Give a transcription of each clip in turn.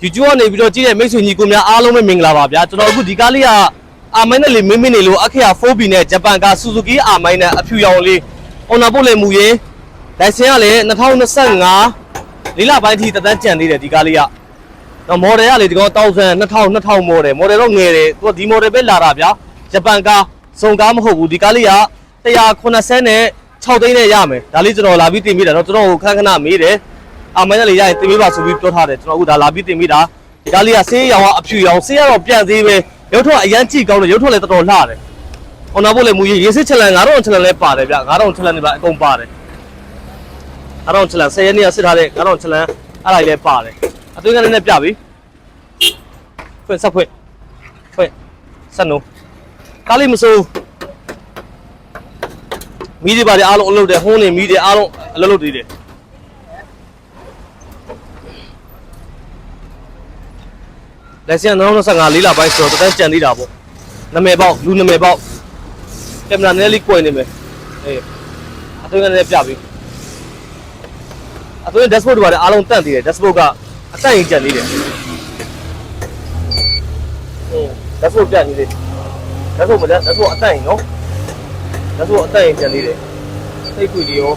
YouTube ကနေပြီးတော့ကြည့်တဲ့မိတ်ဆွေညီကိုများအားလုံးပဲမင်္ဂလာပါဗျာကျွန်တော်အခုဒီကားလေးကအာမိုင်းနဲ့လေးမင်းမင်းနေလို့အခရာ 4B နဲ့ဂျပန်ကား Suzuki အာမိုင်းနဲ့အဖြူရောင်လေးအော်နာပို့လေမူရင်လိုင်စင်ကလည်း2025 လေးလပိုင်းထိတက်တန်းကျန်သေးတယ်ဒီကားလေးကတော့မော်ဒယ်ကလေဒီကောင်2000မော်ဒယ်တော့ငယ်တယ်သူကဒီမော်ဒယ်ပဲလာတာဗျာဂျပန်ကားစုံကားမဟုတ်ဘူးဒီကားလေးက190နဲ့6သိန်းနဲ့ရမယ်ဒါလေးကျွန်တော်လာပြီးတင်ပေးတာတော့ကျွန်တော်ခဏမေးတယ်အာမိုင်းနဲ့လေးရရင်တင်ပေးပါဆိုပြီးပြောထားတယ်ကျွန်တော်အခုဒါလာပြီးတင်ပေးတာဒီကားလေးကဆေးရောင်ကအဖြူရောင်ဆေးကတော့ပြန်သေးပဲရုပ်ထွက်အရန်ကြည့်ကောင်းတယ်ရုပ်ထွက်လည်းတော်တော်လှတယ်အော်နာဖို့လည်းမူရေးစစ်ချက်လန်9000ချက်လန်လည်းပါတယ်ဗျ9000ချက်လန်တွေပါအကုန်ပါတယ်9000ချက်လန်10ရက်နေ့ကစစ်ထားတဲ့9000ချက်လန်အဲ့ဒါကြီးလည်းပါတယ်အသွင်းကလည်းနဲ့ပြပြီဖွင့်ဆက်နိုးကားလေးမစိုးမီးတွေပါတယ်အားလုံးအလုပ်တယ်ဟိုးနေမီးတွေအားလုံးအလုပ်တွေတယ်လက်စင်2025လေးလပိုင်းဆိုတော့တန်းကြံသေးတာပေါ့နာမည်ပေါက်လူနာမည်ပေါက်ကင်မရာနဲ့လေးကွယ်နေမယ်အေးအသွင်းကလည်းပြပြီအသွင်း dashboard တွေပါတယ်အားလုံးတန့်သေးတယ် dashboard ကအတက်ရင်ကြံသေးတယ်dashboard ပြနေသေးdashboard အတက်ရင်နော်dashboardအတက်ရင်ကြံသေးတယ်စိတ်ခွေလေးရော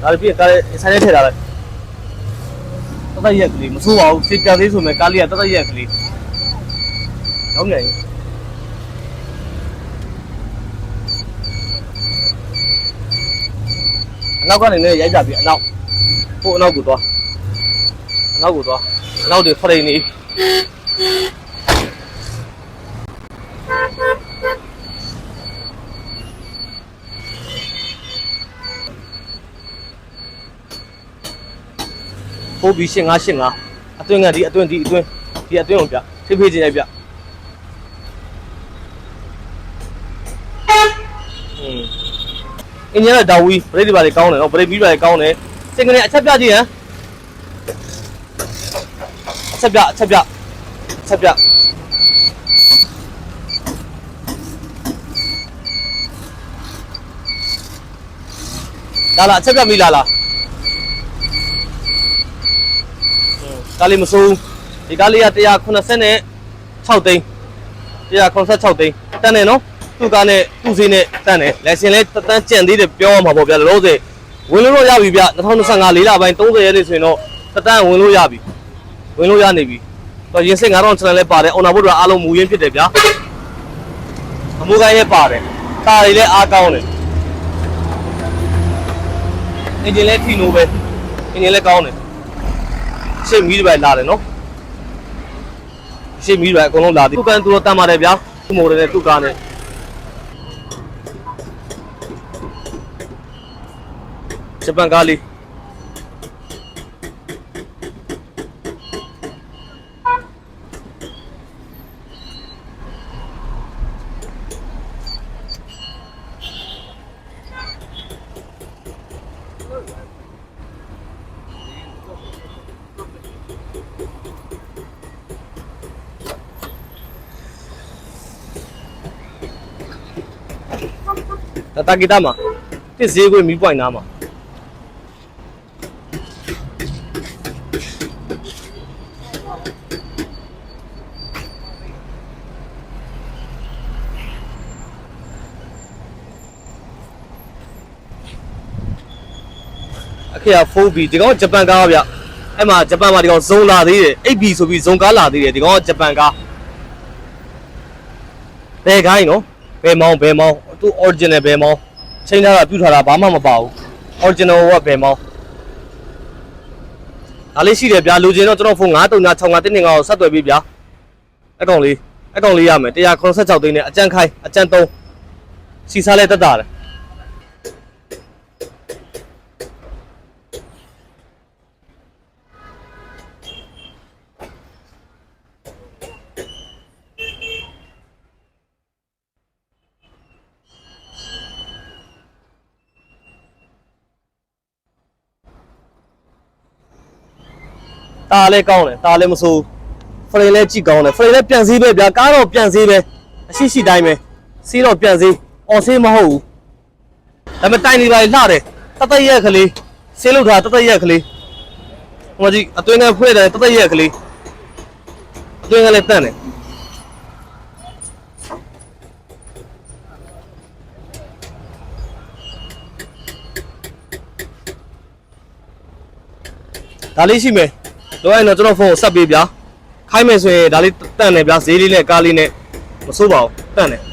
ဒါပြီးကားလေးဆိုင်ထဲထည့်ထားလိုက်တတ်ရက်ကလေးမဆိုးပါဘူးစေပြန်သေးဆိုမဲ့ကားလေးကတတ်ရက်ကလေးနောက်နေအနောက်ကနေလည်းရိုက်ကြပြီအနောက်ဟိုအနောက်ကိုသွားအနောက်တွေဖရိန်နေဟိုဘီ8585အတွင်းကဒီအတွင်းကိုပြဖိဖိချင်းရိုက်ပြအင်းရတဲ့ဒါဝီဘရိတ်တွေပါလေကောင်းတယ်နော်ဘရိတ်ပြီးပါလေကောင်းတယ်စင်ကနေအချက်ပြကြည့်ဟမ်အချက်ပြလာအချက်ပြမိလားကားလေးမစိုးဒီကားလေးက186သိန်း186သိန်းတန်းတယ်နော်သူ့ကားနဲ့သူ့ဈေးနဲ့တန်းတယ်လက်စင်လဲတန်းကျန်သေးတယ်ပြောရမှာပေါ့ဗျာလောလောဆယ်ဝင်လို့ရပြီဗျ2025လေးလပိုင်း30ရက်နေ့ဆိုရင်တော့တန်းဝင်လို့ရပြီဝင်လို့ရနေပြီတော့ရင်စိတ်9000 channel လဲပါတယ်အော်နာဘုတ်ကအားလုံးမူရင်းဖြစ်တယ်ဗျာအမိုးကိုင်းလည်းပါတယ်တာတွေလည်းအားကောင်းတယ်အင်ဂျင်လည်းထီနိုးပဲအင်ဂျင်လည်းကောင်းတယ်ရှေ့မီးတွေလာတယ်နော်ရှေ့မီးတွေအကုန်လုံးလာတယ်သူ့ကန်သူတော့တမ်းပါတယ်ဗျာသူ့မိုးတယ်နဲ့သူ့ကားနဲ့ဂျပန်ကားလေးတာဂီတာမှာတစ်ဈေးခွေမီးပွိုင်နာမှာအခရာ 4B ဒီကောင်ဂျပန်ကားဗျအဲ့မှာဂျပန်မှာဒီကောင်ဇုံလာသေးတယ် 8B ဆိုပြီးဇုံကားလာသေးတယ်ဒီကောင်ကဂျပန်ကားဘယ်ခိုင်းနော်ဘယ်မောင်းသူ original ဘယ်မောင်းချိန်ထားတာပြုထားတာဘာမှမပါဘူး original ကဘယ်မောင်းအားလေးရှိတယ်ဗျာလူချင်းတော့ကျွန်တော်ဖုန်း9365ကိုဆက်သွယ်ပြီးဗျာအကောင်လေးရမယ်186သိန်းနဲ့အကြမ်းခိုင်းအကြမ်း3စီစားလဲတက်တာတယ်တာလည်းကောင်းတယ်တာလည်းမဆိုးဖရိန်လည်းကြည့်ကောင်းတယ်ဖရိန်လည်းပြန်စည်းပဲဗျာကားတော့ပြန်စည်းပဲအရှိတိုင်းပဲစီးတော့ပြန်စည်းအော်ဆေးမဟုတ်ဘူးဒါပေမဲ့တိုင်နေပါလေလှတယ်တတ်ရက်ကလေးဆေးလို့ထားတတ်ရက်ကလေး ဟိုကြီးအတွင်းကဖွင့်တယ်တသက်ရက်ကလေးအတွင်းကလည်းတန့်တယ်ဒါလေးရှိမယ်တော့အဲ့တော့ကျွန်တော်ဖုန်းကိုဆက်ပေးဗျာခိုင်းမယ်ဆိုရင်ဒါလေးတန့်တယ်ဗျာဈေးလေးနဲ့ကားလေးနဲ့မစိုးပါဘူးတန့်တယ်